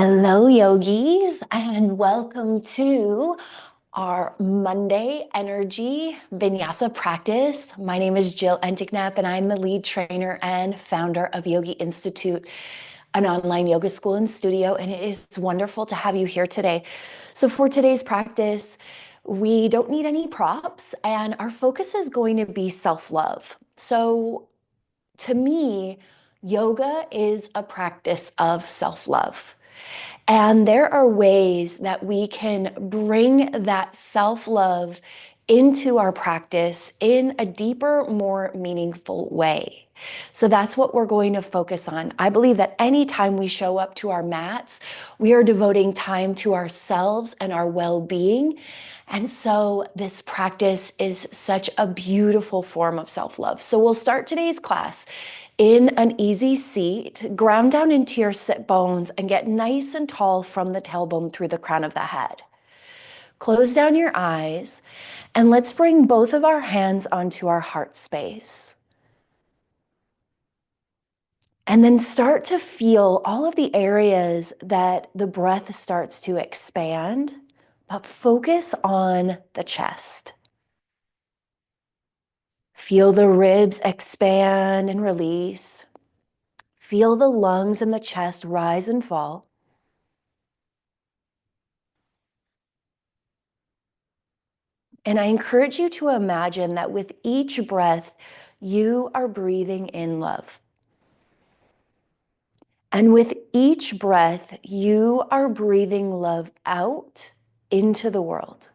Hello, yogis, and welcome to our Monday Energy Vinyasa practice. My name is Jill Enticknap, and I'm the lead trainer and founder of Yogi Institute, an online yoga school and studio, and it is wonderful to have you here today. So for today's practice, we don't need any props, and our focus is going to be self-love. So to me, yoga is a practice of self-love. And there are ways that we can bring that self-love into our practice in a deeper, more meaningful way. So that's what we're going to focus on. I believe that anytime we show up to our mats, we are devoting time to ourselves and our well-being. And so this practice is such a beautiful form of self-love. So we'll start today's class in an easy seat, ground down into your sit bones and get nice and tall from the tailbone through the crown of the head. Close down your eyes and let's bring both of our hands onto our heart space. And then start to feel all of the areas that the breath starts to expand, but focus on the chest. Feel the ribs expand and release. Feel the lungs and the chest rise and fall. And I encourage you to imagine that with each breath, you are breathing in love. And with each breath, you are breathing love out into the world.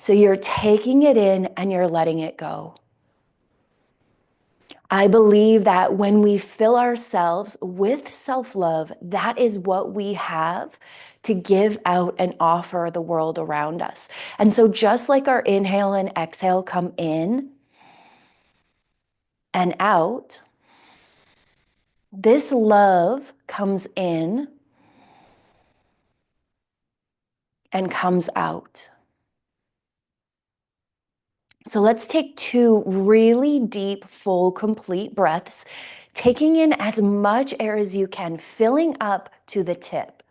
So you're taking it in and you're letting it go. I believe that when we fill ourselves with self-love, that is what we have to give out and offer the world around us. And so just like our inhale and exhale come in and out, this love comes in and comes out. So let's take 2 really deep, full, complete breaths, taking in as much air as you can, filling up to the tip.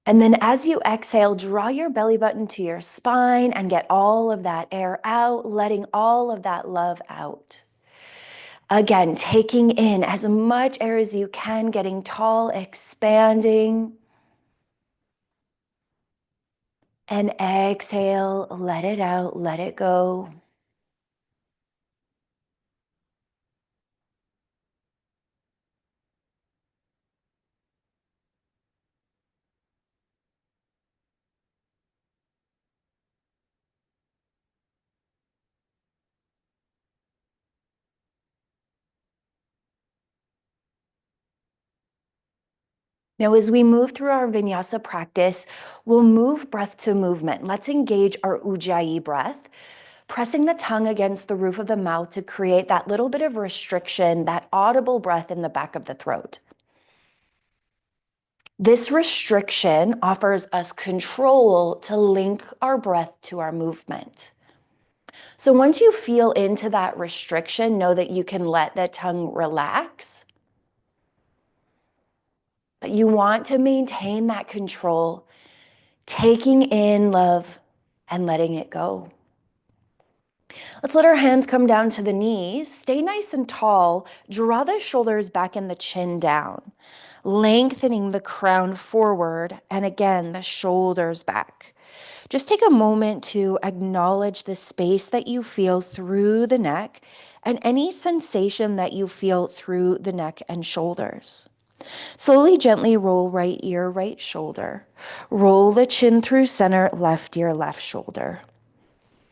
And then as you exhale, draw your belly button to your spine and get all of that air out, letting all of that love out. Again, taking in as much air as you can, getting tall, expanding. And exhale, let it out, let it go. Now, as we move through our Vinyasa practice, we'll move breath to movement. Let's engage our Ujjayi breath, pressing the tongue against the roof of the mouth to create that little bit of restriction, that audible breath in the back of the throat. This restriction offers us control to link our breath to our movement. So once you feel into that restriction, know that you can let the tongue relax. But you want to maintain that control, taking in love and letting it go. Let's let our hands come down to the knees. Stay nice and tall. Draw the shoulders back and the chin down, lengthening the crown forward, and again, the shoulders back. Just take a moment to acknowledge the space that you feel through the neck and any sensation that you feel through the neck and shoulders. Slowly, gently roll right ear, right shoulder. Roll the chin through center, left ear, left shoulder.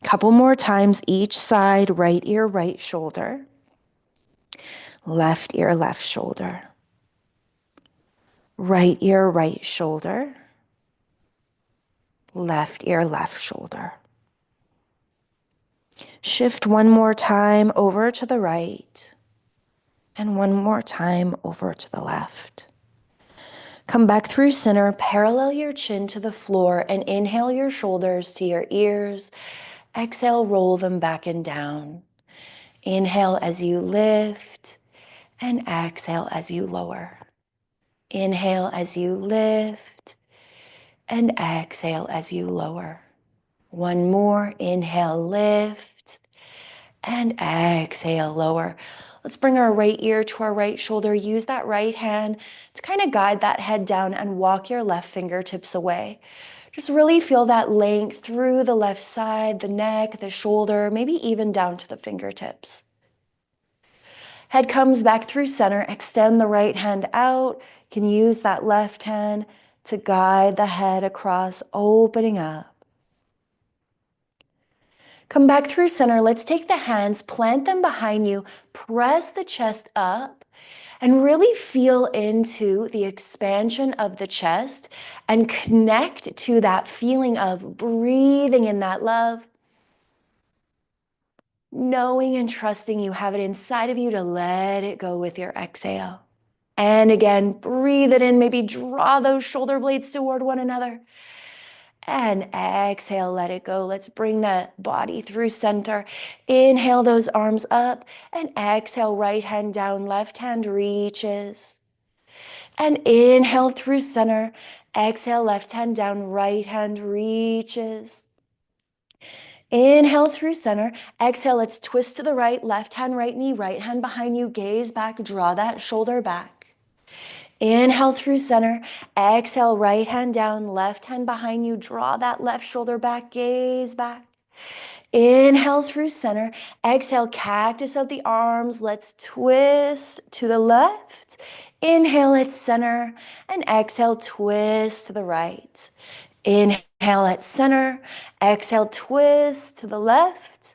Couple more times each side, right ear, right shoulder. Left ear, left shoulder. Right ear, right shoulder. Left ear, left shoulder. Shift one more time over to the right. And one more time over to the left. Come back through center, parallel your chin to the floor, and inhale your shoulders to your ears. Exhale, roll them back and down. Inhale as you lift, And exhale as you lower. Inhale as you lift, and exhale as you lower. One more, inhale, lift, and exhale, lower. Let's bring our right ear to our right shoulder. Use that right hand to kind of guide that head down and walk your left fingertips away. Just really feel that length through the left side, the neck, the shoulder, maybe even down to the fingertips. Head comes back through center. Extend the right hand out. You can use that left hand to guide the head across, opening up. Come back through center. Let's take the hands, plant them behind you, press the chest up, and really feel into the expansion of the chest and connect to that feeling of breathing in that love, knowing and trusting you have it inside of you to let it go with your exhale. And again, breathe it in, maybe draw those shoulder blades toward one another. And exhale, let it go. Let's bring that body through center. Inhale those arms up and exhale, right hand down, left hand reaches. And inhale through center. Exhale, left hand down, right hand reaches. Inhale through center. Exhale, let's twist to the right, left hand, right knee, right hand behind you, gaze back, draw that shoulder back. Inhale through center. Exhale, right hand down, left hand behind you. Draw that left shoulder back, gaze back. Inhale through center. Exhale, cactus out the arms. Let's twist to the left. Inhale at center. And exhale, twist to the right. Inhale at center. Exhale, twist to the left.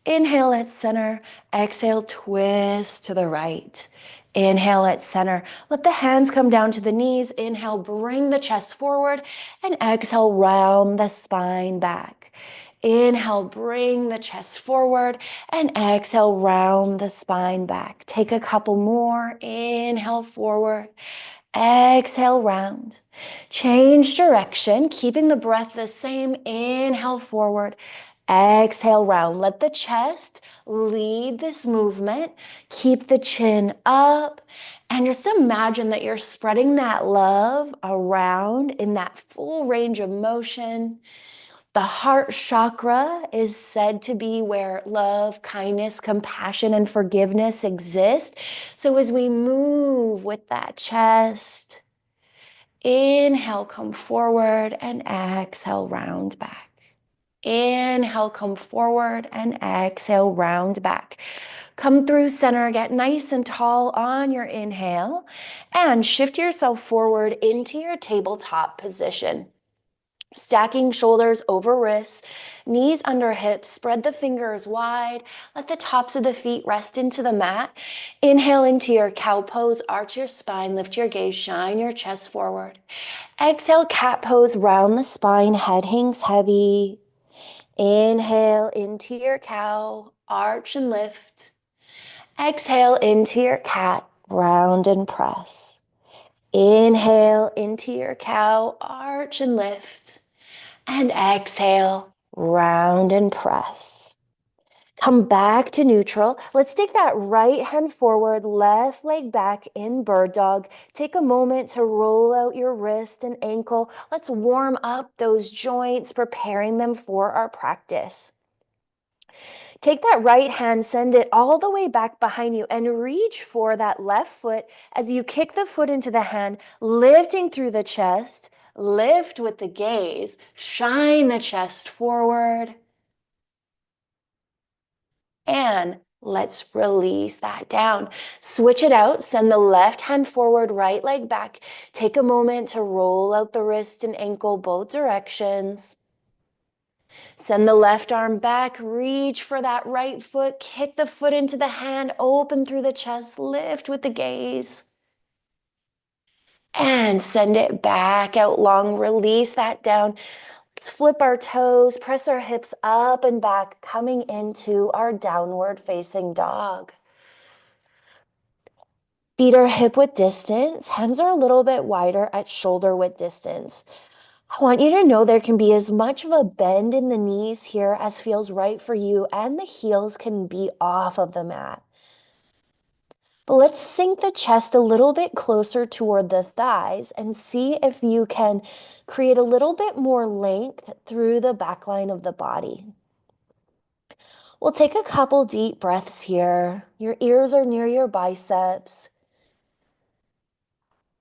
Inhale at center. Exhale, twist to the right. Inhale at center. Let the hands come down to the knees. Inhale, bring the chest forward. And exhale, round the spine back. Inhale, bring the chest forward. And exhale, round the spine back. Take a couple more. Inhale, forward. Exhale, round. Change direction, keeping the breath the same. Inhale, forward. Exhale, round. Let the chest lead this movement. Keep the chin up. And just imagine that you're spreading that love around in that full range of motion. The heart chakra is said to be where love, kindness, compassion, and forgiveness exist. So as we move with that chest, inhale, come forward, and exhale, round back. Inhale, come forward, and exhale, round back. Come through center, get nice and tall on your inhale, and shift yourself forward into your tabletop position. Stacking shoulders over wrists, knees under hips, spread the fingers wide, let the tops of the feet rest into the mat. Inhale into your cow pose, arch your spine, lift your gaze, shine your chest forward. Exhale, cat pose, round the spine, head hangs heavy. Inhale into your cow, arch and lift. Exhale into your cat, round and press. Inhale into your cow, arch and lift. And exhale, round and press. Come back to neutral. Let's take that right hand forward, left leg back in bird dog. Take a moment to roll out your wrist and ankle. Let's warm up those joints, preparing them for our practice. Take that right hand, send it all the way back behind you, and reach for that left foot as you kick the foot into the hand, lifting through the chest. Lift with the gaze, shine the chest forward. And let's release that down. Switch it out, send the left hand forward, right leg back. Take a moment to roll out the wrist and ankle both directions. Send the left arm back, reach for that right foot, kick the foot into the hand, open through the chest, lift with the gaze. And send it back out long, release that down. Let's flip our toes, press our hips up and back, coming into our downward facing dog. Feet are hip width distance, hands are a little bit wider at shoulder width distance. I want you to know there can be as much of a bend in the knees here as feels right for you, and the heels can be off of the mat. But let's sink the chest a little bit closer toward the thighs and see if you can create a little bit more length through the back line of the body. We'll take a couple deep breaths here. Your ears are near your biceps.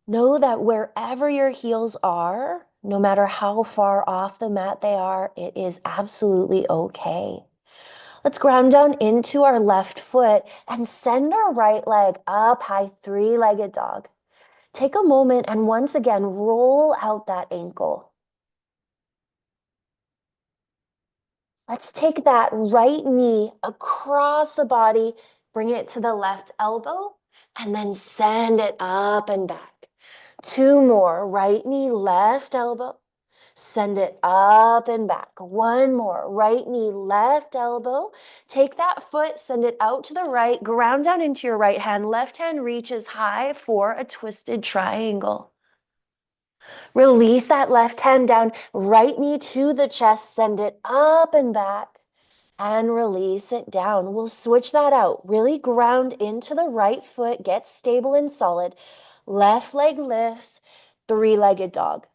Know that wherever your heels are, no matter how far off the mat they are, it is absolutely okay. Let's ground down into our left foot and send our right leg up high, three-legged dog. Take a moment and once again, roll out that ankle. Let's take that right knee across the body, bring it to the left elbow, and then send it up and back. Two more, right knee, left elbow, send it up and back. One more, right knee, left elbow. Take that foot, send it out to the right, ground down into your right hand. Left hand reaches high for a twisted triangle. Release that left hand down, right knee to the chest, send it up and back, and release it down. We'll switch that out. Really ground into the right foot, get stable and solid. Left leg lifts, three-legged dog.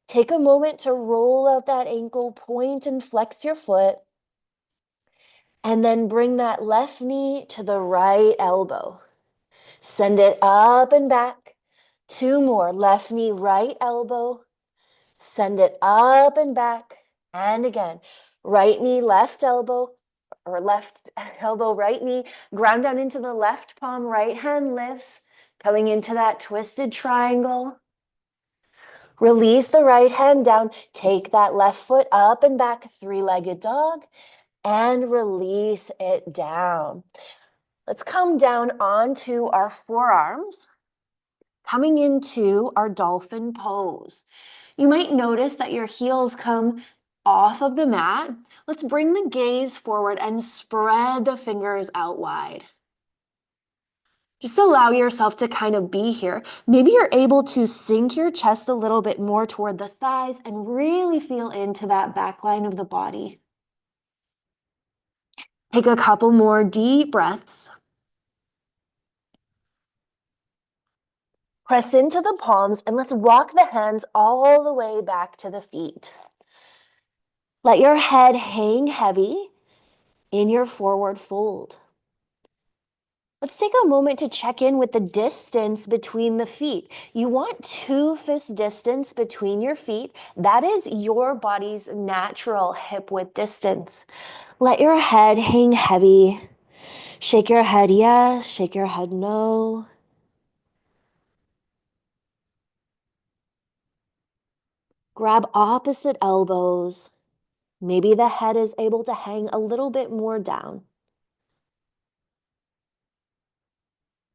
Take a moment to roll out that ankle, point and flex your foot, and then bring that left knee to the right elbow. Send it up and back. Two more, left knee, right elbow. Send it up and back. And again, right knee, left elbow, or left elbow, right knee. Ground down into the left palm, right hand lifts, coming into that twisted triangle. Release the right hand down. Take that left foot up and back, three-legged dog, and release it down. Let's come down onto our forearms, coming into our dolphin pose. You might notice that your heels come off of the mat. Let's bring the gaze forward and spread the fingers out wide. Just allow yourself to kind of be here. Maybe you're able to sink your chest a little bit more toward the thighs and really feel into that back line of the body. Take a couple more deep breaths. Press into the palms and let's walk the hands all the way back to the feet. Let your head hang heavy in your forward fold. Let's take a moment to check in with the distance between the feet. You want 2 fist distance between your feet. That is your body's natural hip width distance. Let your head hang heavy. Shake your head yes, shake your head no. Grab opposite elbows. Maybe the head is able to hang a little bit more down.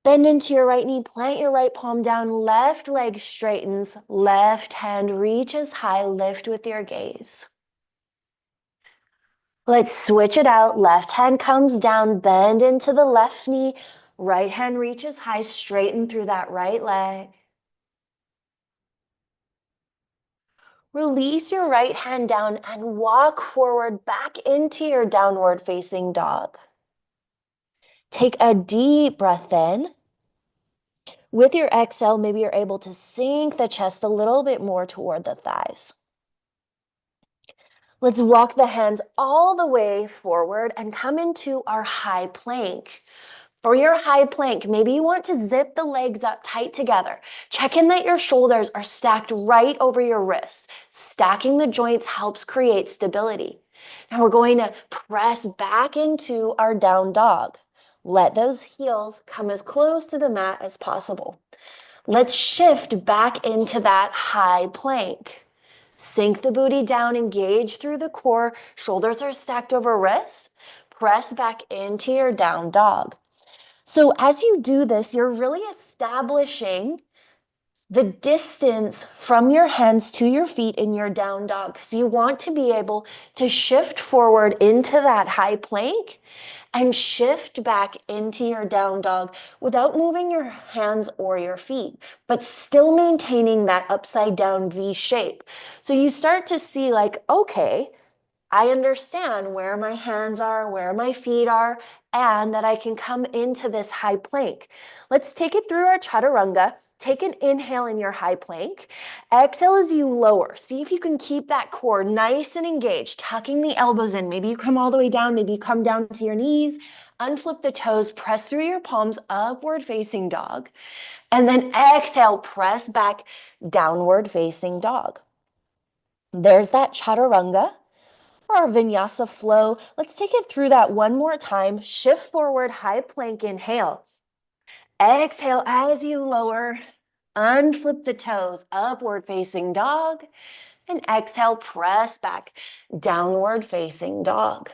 Bend into your right knee, plant your right palm down, left leg straightens, left hand reaches high, lift with your gaze. Let's switch it out. Left hand comes down, bend into the left knee, right hand reaches high, straighten through that right leg. Release your right hand down and walk forward back into your downward facing dog. Take a deep breath in. With your exhale, maybe you're able to sink the chest a little bit more toward the thighs. Let's walk the hands all the way forward and come into our high plank. For your high plank, maybe you want to zip the legs up tight together. Check in that your shoulders are stacked right over your wrists. Stacking the joints helps create stability. Now we're going to press back into our down dog. Let those heels come as close to the mat as possible. Let's shift back into that high plank. Sink the booty down, engage through the core. Shoulders are stacked over wrists. Press back into your down dog. So as you do this, you're really establishing the distance from your hands to your feet in your down dog. So you want to be able to shift forward into that high plank and shift back into your down dog without moving your hands or your feet, but still maintaining that upside down V shape. So you start to see like, okay, I understand where my hands are, where my feet are, and that I can come into this high plank. Let's take it through our chaturanga. Take an inhale in your high plank. Exhale as you lower. See if you can keep that core nice and engaged, tucking the elbows in. Maybe you come all the way down, maybe you come down to your knees. Unflip the toes, press through your palms, upward facing dog. And then exhale, press back, downward facing dog. There's that chaturanga. Our vinyasa flow. Let's take it through that one more time. Shift forward, high plank, inhale. Exhale as you lower. Unflip the toes, upward facing dog. And exhale, press back, downward facing dog.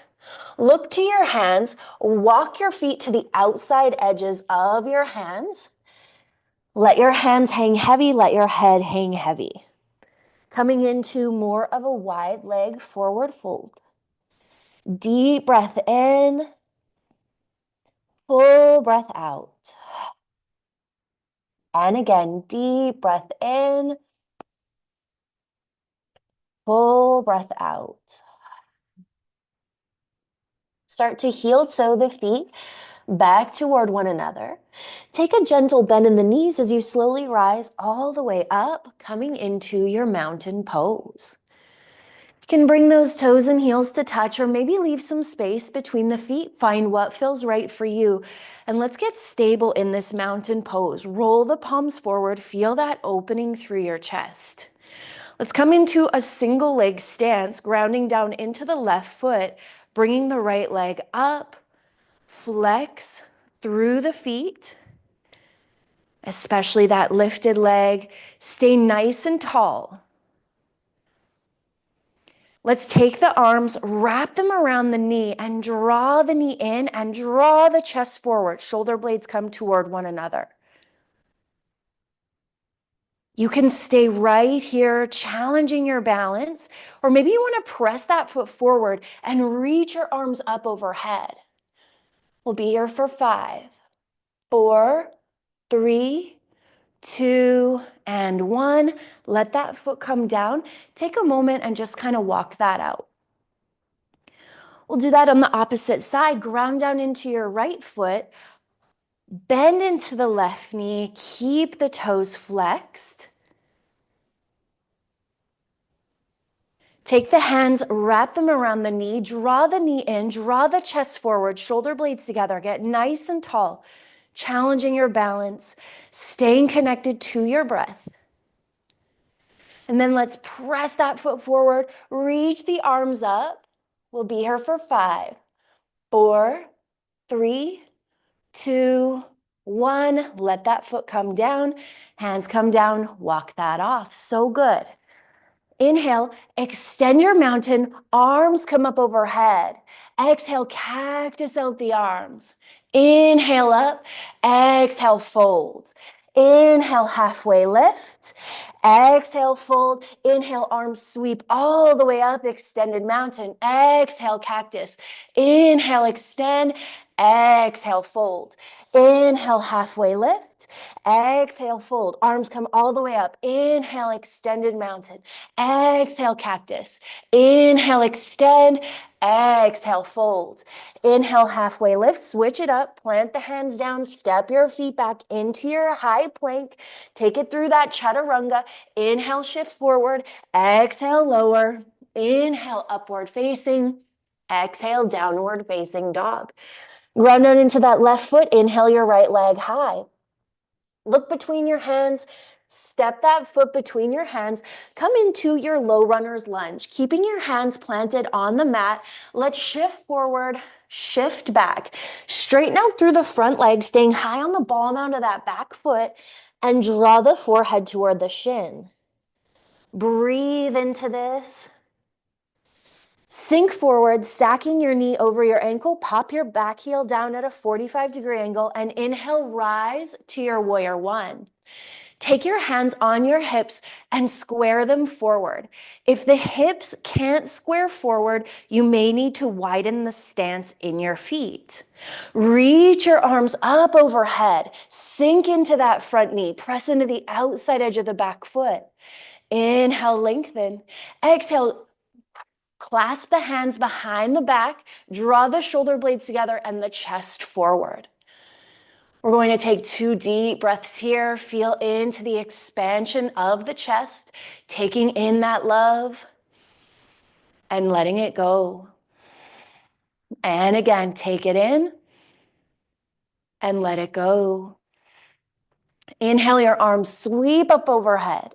Look to your hands. Walk your feet to the outside edges of your hands. Let your hands hang heavy. Let your head hang heavy. Coming into more of a wide leg forward fold. Deep breath in, full breath out. And again, deep breath in, full breath out. Start to heel toe the feet back toward one another. Take a gentle bend in the knees as you slowly rise all the way up, coming into your mountain pose. You can bring those toes and heels to touch, or maybe leave some space between the feet. Find what feels right for you. And let's get stable in this mountain pose. Roll the palms forward. Feel that opening through your chest. Let's come into a single leg stance, grounding down into the left foot, bringing the right leg up, flex through the feet, especially that lifted leg. Stay nice and tall. Let's take the arms, wrap them around the knee, and draw the knee in and draw the chest forward. Shoulder blades come toward one another. You can stay right here, challenging your balance, or maybe you want to press that foot forward and reach your arms up overhead. We'll be here for 5, 4, 3, 2, and 1. Let that foot come down. Take a moment and just kind of walk that out. We'll do that on the opposite side. Ground down into your right foot. Bend into the left knee. Keep the toes flexed. Take the hands, wrap them around the knee. Draw the knee in. Draw the chest forward. Shoulder blades together. Get nice and tall. Challenging your balance. Staying connected to your breath. And then let's press that foot forward. Reach the arms up. We'll be here for 5, 4, 3, 2, 1. Let that foot come down. Hands come down. Walk that off. So good. Inhale, extend your mountain. Arms come up overhead. Exhale, cactus out the arms. Inhale up. Exhale, fold. Inhale, halfway lift. Exhale, fold. Inhale, arms sweep all the way up, extended mountain. Exhale, cactus. Inhale, extend. Exhale, fold. Inhale, halfway lift. Exhale, fold. Arms come all the way up. Inhale, extended mountain. Exhale, cactus. Inhale, extend. Exhale, fold. Inhale, halfway lift. Switch it up. Plant the hands down. Step your feet back into your high plank. Take it through that chaturanga. Inhale, shift forward. Exhale, lower. Inhale, upward facing. Exhale, downward facing dog. Ground down into that left foot. Inhale your right leg high. Look between your hands. Step that foot between your hands. Come into your low runner's lunge. Keeping your hands planted on the mat. Let's shift forward, shift back. Straighten out through the front leg, staying high on the ball mound of that back foot, and draw the forehead toward the shin. Breathe into this. Sink forward, stacking your knee over your ankle. Pop your back heel down at a 45-degree angle and inhale, rise to your warrior 1. Take your hands on your hips and square them forward. If the hips can't square forward, you may need to widen the stance in your feet. Reach your arms up overhead. Sink into that front knee. Press into the outside edge of the back foot. Inhale, lengthen. Exhale, Clasp the hands behind the back, draw the shoulder blades together and the chest forward. We're going to take 2 deep breaths here. Feel into the expansion of the chest, taking in that love and letting it go. And again, take it in and let it go. Inhale, your arms sweep up overhead.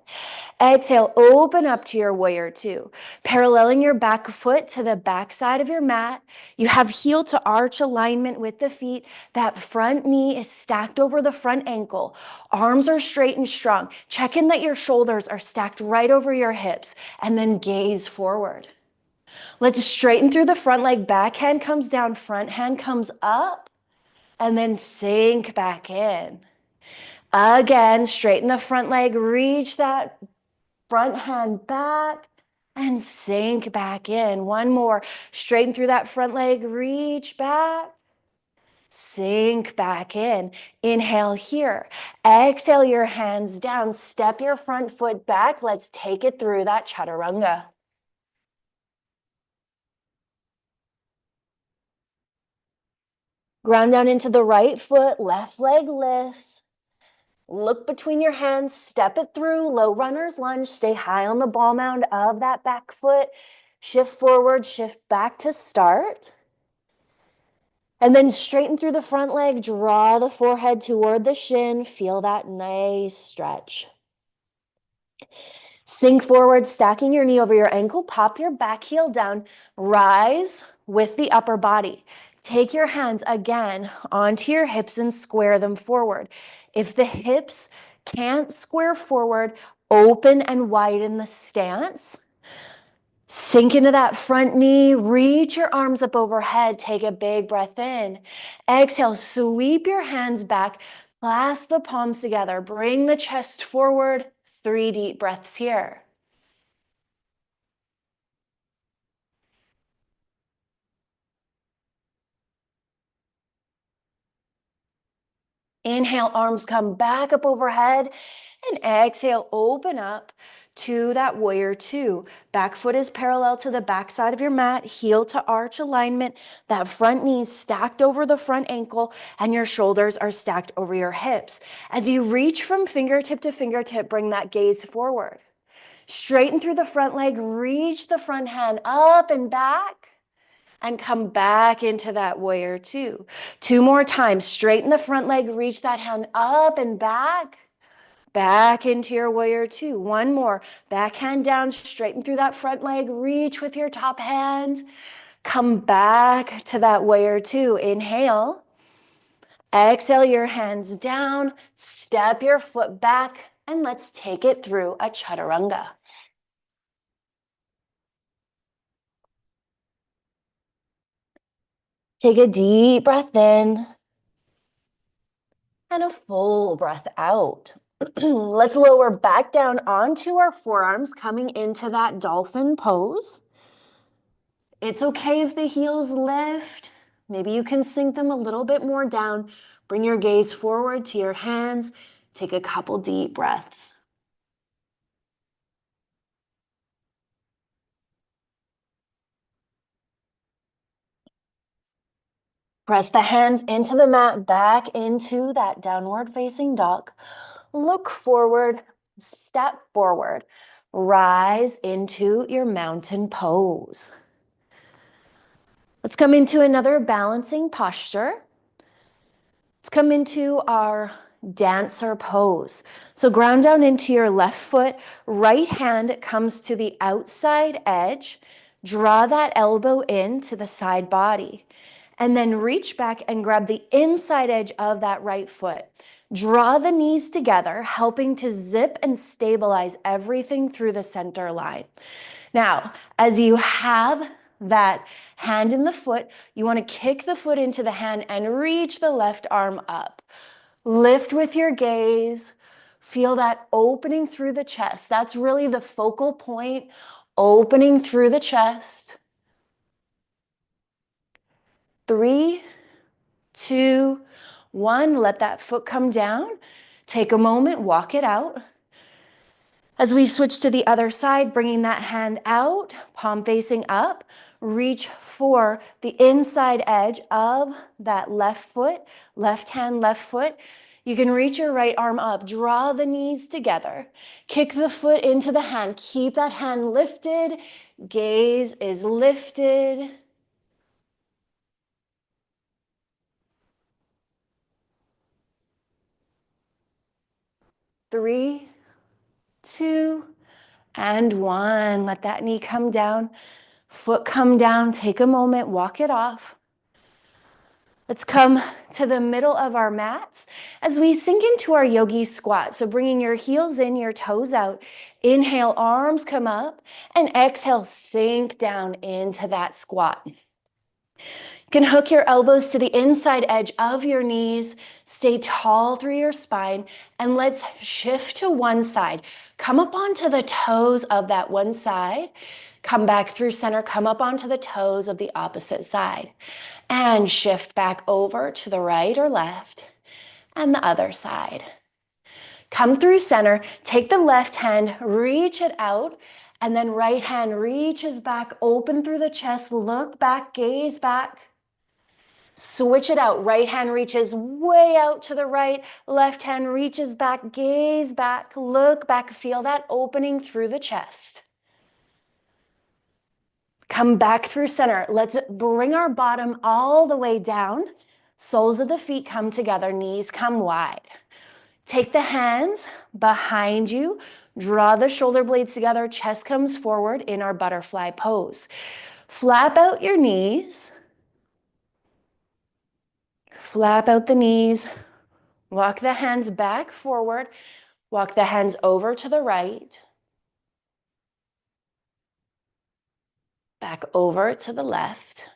Exhale, open up to your warrior two. Paralleling your back foot to the back side of your mat. You have heel to arch alignment with the feet. That front knee is stacked over the front ankle. Arms are straight and strong. Check in that your shoulders are stacked right over your hips, and then gaze forward. Let's straighten through the front leg. Back hand comes down, front hand comes up, and then sink back in. Again, straighten the front leg, reach that front hand back and sink back in. One more. Straighten through that front leg, reach back, sink back in. Inhale here. Exhale your hands down. Step your front foot back. Let's take it through that chaturanga. Ground down into the right foot, left leg lifts. Look between your hands, step it through, low runner's lunge, stay high on the ball mound of that back foot. Shift forward, shift back to start. And then straighten through the front leg, draw the forehead toward the shin, feel that nice stretch. Sink forward, stacking your knee over your ankle, pop your back heel down, rise with the upper body. Take your hands again onto your hips and square them forward. If the hips can't square forward, open and widen the stance. Sink into that front knee, reach your arms up overhead, take a big breath in. Exhale, sweep your hands back, clasp the palms together, bring the chest forward, 3 deep breaths here. Inhale, arms come back up overhead, and exhale, open up to that warrior two. Back foot is parallel to the back side of your mat, heel to arch alignment, that front knee stacked over the front ankle, and your shoulders are stacked over your hips. As you reach from fingertip to fingertip, bring that gaze forward. Straighten through the front leg, reach the front hand up and back, and come back into that warrior two. 2 more times. Straighten the front leg, reach that hand up and back. Back into your warrior two. 1 more. Back hand down, straighten through that front leg, reach with your top hand. Come back to that warrior two. Inhale. Exhale your hands down, step your foot back, and let's take it through a chaturanga. Take a deep breath in and a full breath out. Let's lower back down onto our forearms, coming into that dolphin pose. It's okay if the heels lift. Maybe you can sink them a little bit more down. Bring your gaze forward to your hands. Take a couple deep breaths. Press the hands into the mat, back into that downward facing dog. Look forward, step forward. Rise into your mountain pose. Let's come into another balancing posture. Let's come into our dancer pose. So ground down into your left foot, right hand comes to the outside edge. Draw that elbow in to the side body. And then reach back and grab the inside edge of that right foot. Draw the knees together, helping to zip and stabilize everything through the center line. Now, as you have that hand in the foot, you want to kick the foot into the hand and reach the left arm up. Lift with your gaze. Feel that opening through the chest. That's really the focal point, opening through the chest. 3, 2, 1. Let that foot come down. Take a moment, walk it out. As we switch to the other side, bringing that hand out, palm facing up, reach for the inside edge of that left foot, left hand, left foot. You can reach your right arm up, draw the knees together, kick the foot into the hand, keep that hand lifted, gaze is lifted. Three, two, and one. Let that knee come down, foot come down, take a moment, walk it off. Let's come to the middle of our mats as we sink into our yogi squat. So bringing your heels in, your toes out. Inhale, arms come up, and exhale, sink down into that squat. You can hook your elbows to the inside edge of your knees, stay tall through your spine, and let's shift to one side. Come up onto the toes of that one side, come back through center, come up onto the toes of the opposite side, and shift back over to the right or left, and the other side. Come through center, take the left hand, reach it out, and then right hand reaches back, open through the chest, look back, gaze back. Switch it out. Right hand reaches way out to the right. Left hand reaches back, gaze back, look back. Feel that opening through the chest. Come back through center. Let's bring our bottom all the way down. Soles of the feet come together, knees come wide. Take the hands behind you. Draw the shoulder blades together. Chest comes forward in our butterfly pose. Flap out your knees. Flap out the knees. Walk the hands back forward. Walk the hands over to the right. Back over to the left.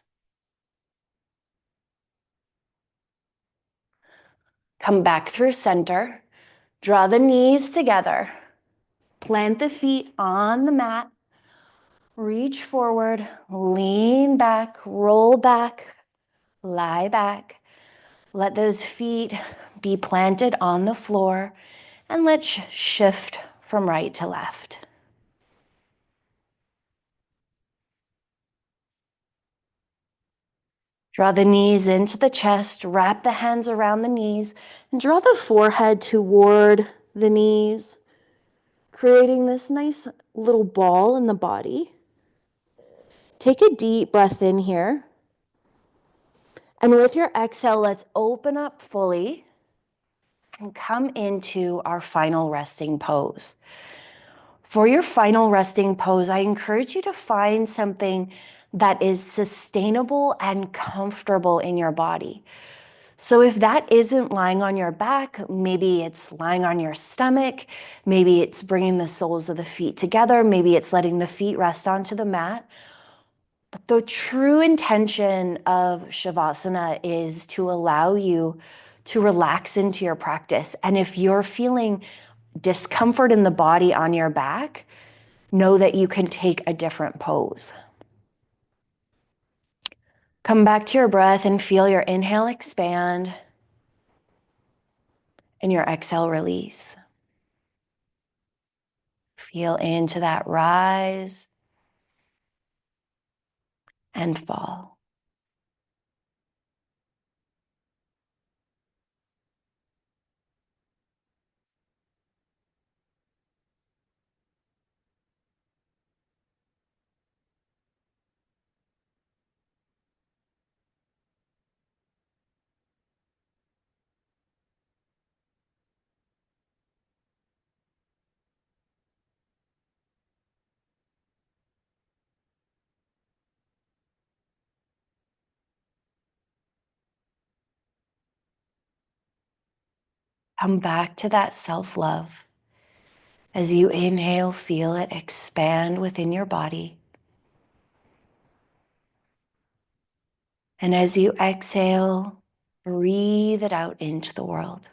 Come back through center. Draw the knees together. Plant the feet on the mat. Reach forward. Lean back. Roll back. Lie back. Let those feet be planted on the floor. And let's shift from right to left. Draw the knees into the chest, wrap the hands around the knees, and draw the forehead toward the knees, creating this nice little ball in the body. Take a deep breath in here. And with your exhale, let's open up fully and come into our final resting pose. For your final resting pose, I encourage you to find something that is sustainable and comfortable in your body. So if that isn't lying on your back, maybe it's lying on your stomach, maybe it's bringing the soles of the feet together, maybe it's letting the feet rest onto the mat. But the true intention of Shavasana is to allow you to relax into your practice. And if you're feeling discomfort in the body on your back, know that you can take a different pose. Come back to your breath and feel your inhale expand and your exhale release. Feel into that rise and fall. Come back to that self-love. As you inhale, feel it expand within your body. And as you exhale, breathe it out into the world.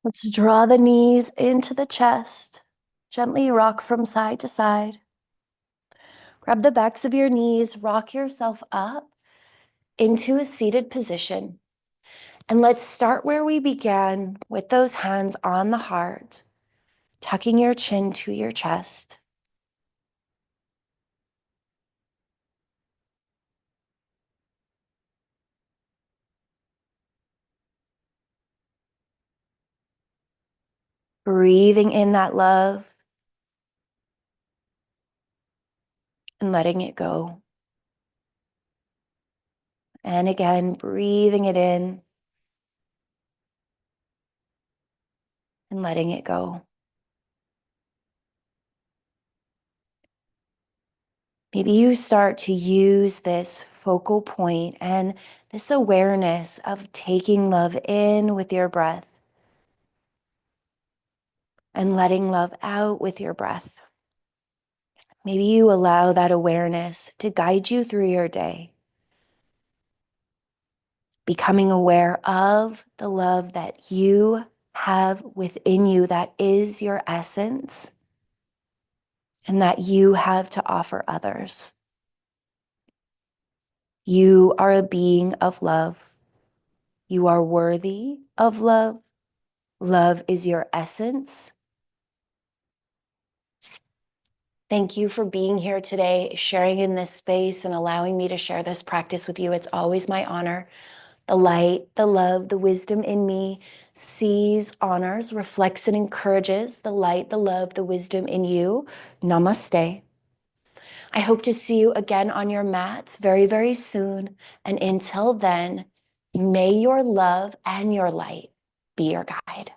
Let's draw the knees into the chest. Gently rock from side to side. Grab the backs of your knees, rock yourself up into a seated position. And let's start where we began, with those hands on the heart, tucking your chin to your chest. Breathing in that love and letting it go. And again, breathing it in and letting it go. Maybe you start to use this focal point and this awareness of taking love in with your breath and letting love out with your breath. Maybe you allow that awareness to guide you through your day, becoming aware of the love that you have within you that is your essence and that you have to offer others. You are a being of love. You are worthy of love. Love is your essence. Thank you for being here today, sharing in this space and allowing me to share this practice with you. It's always my honor. The light, the love, the wisdom in me sees, honors, reflects, and encourages the light, the love, the wisdom in you. Namaste. I hope to see you again on your mats very, very soon. And until then, may your love and your light be your guide.